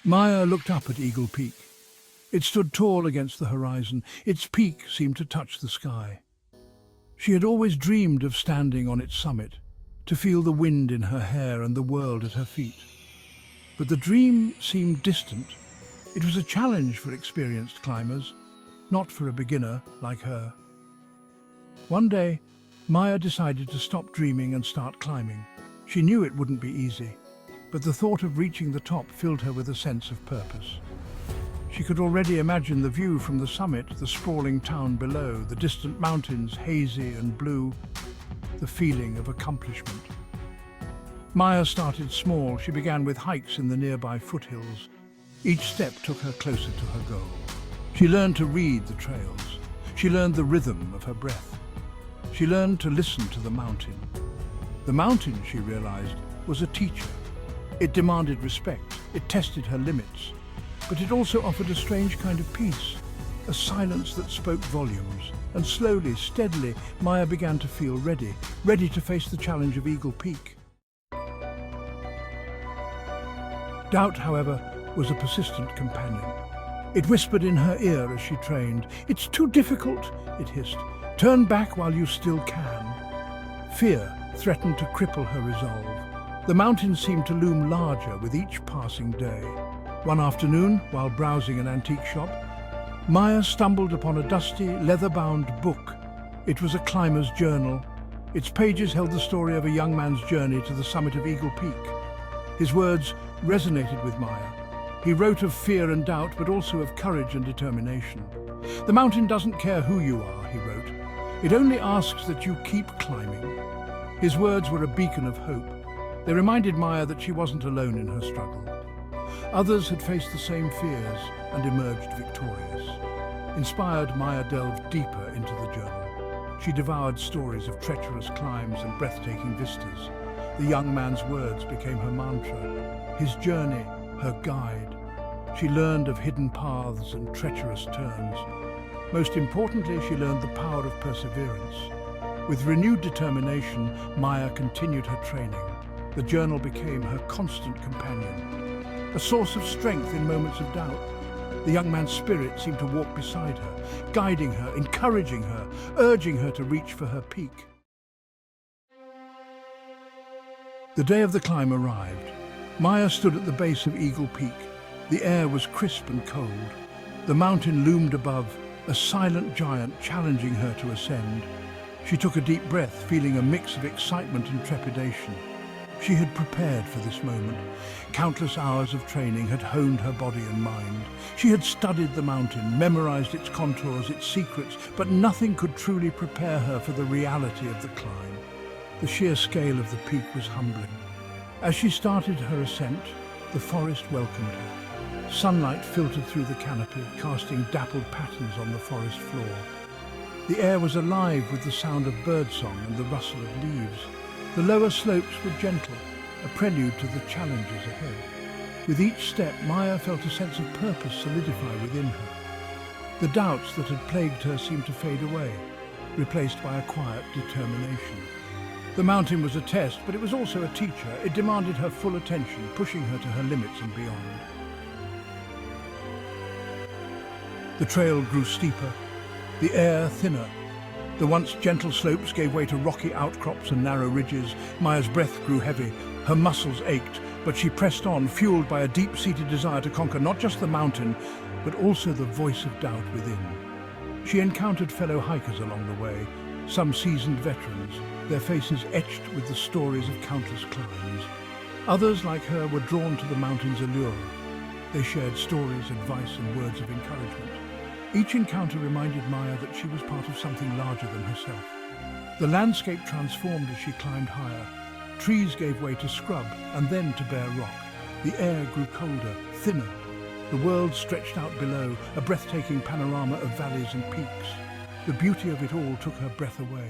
Maya looked up at Eagle Peak. It stood tall against the horizon. Its peak seemed to touch the sky. She had always dreamed of standing on its summit, to feel the wind in her hair and the world at her feet. But the dream seemed distant. It was a challenge for experienced climbers, not for a beginner like her. One day, Maya decided to stop dreaming and start climbing. She knew it wouldn't be easy, but the thought of reaching the top filled her with a sense of purpose. She could already imagine the view from the summit, the sprawling town below, the distant mountains, hazy and blue, the feeling of accomplishment. Maya started small. She began with hikes in the nearby foothills. Each step took her closer to her goal. She learned to read the trails. She learned the rhythm of her breath. She learned to listen to the mountain. The mountain, she realized, was a teacher. It demanded respect. It tested her limits. But it also offered a strange kind of peace, a silence that spoke volumes. And slowly, steadily, Maya began to feel ready to face the challenge of Eagle Peak. Doubt, however, was a persistent companion. It whispered in her ear as she trained. "It's too difficult," it hissed. "Turn back while you still can." Fear threatened to cripple her resolve. The mountain seemed to loom larger with each passing day. One afternoon, while browsing an antique shop, Maya stumbled upon a dusty, leather-bound book. It was a climber's journal. Its pages held the story of a young man's journey to the summit of Eagle Peak. His words resonated with Maya. He wrote of fear and doubt, but also of courage and determination. "The mountain doesn't care who you are," he wrote. "It only asks that you keep climbing." His words were a beacon of hope. They reminded Maya that she wasn't alone in her struggle. Others had faced the same fears and emerged victorious. Inspired, Maya delved deeper into the journal. She devoured stories of treacherous climbs and breathtaking vistas. The young man's words became her mantra, his journey, her guide. She learned of hidden paths and treacherous turns. Most importantly, she learned the power of perseverance. With renewed determination, Maya continued her training. The journal became her constant companion, a source of strength in moments of doubt. The young man's spirit seemed to walk beside her, guiding her, encouraging her, urging her to reach for her peak. The day of the climb arrived. Maya stood at the base of Eagle Peak. The air was crisp and cold. The mountain loomed above, a silent giant challenging her to ascend. She took a deep breath, feeling a mix of excitement and trepidation. She had prepared for this moment. Countless hours of training had honed her body and mind. She had studied the mountain, memorized its contours, its secrets, but nothing could truly prepare her for the reality of the climb. The sheer scale of the peak was humbling. As she started her ascent, the forest welcomed her. Sunlight filtered through the canopy, casting dappled patterns on the forest floor. The air was alive with the sound of birdsong and the rustle of leaves. The lower slopes were gentle, a prelude to the challenges ahead. With each step, Maya felt a sense of purpose solidify within her. The doubts that had plagued her seemed to fade away, replaced by a quiet determination. The mountain was a test, but it was also a teacher. It demanded her full attention, pushing her to her limits and beyond. The trail grew steeper, the air thinner. The once gentle slopes gave way to rocky outcrops and narrow ridges. Maya's breath grew heavy, her muscles ached, but she pressed on, fueled by a deep-seated desire to conquer not just the mountain, but also the voice of doubt within. She encountered fellow hikers along the way, some seasoned veterans, their faces etched with the stories of countless climbs. Others, like her, were drawn to the mountain's allure. They shared stories, advice, and words of encouragement. Each encounter reminded Maya that she was part of something larger than herself. The landscape transformed as she climbed higher. Trees gave way to scrub and then to bare rock. The air grew colder, thinner. The world stretched out below, a breathtaking panorama of valleys and peaks. The beauty of it all took her breath away.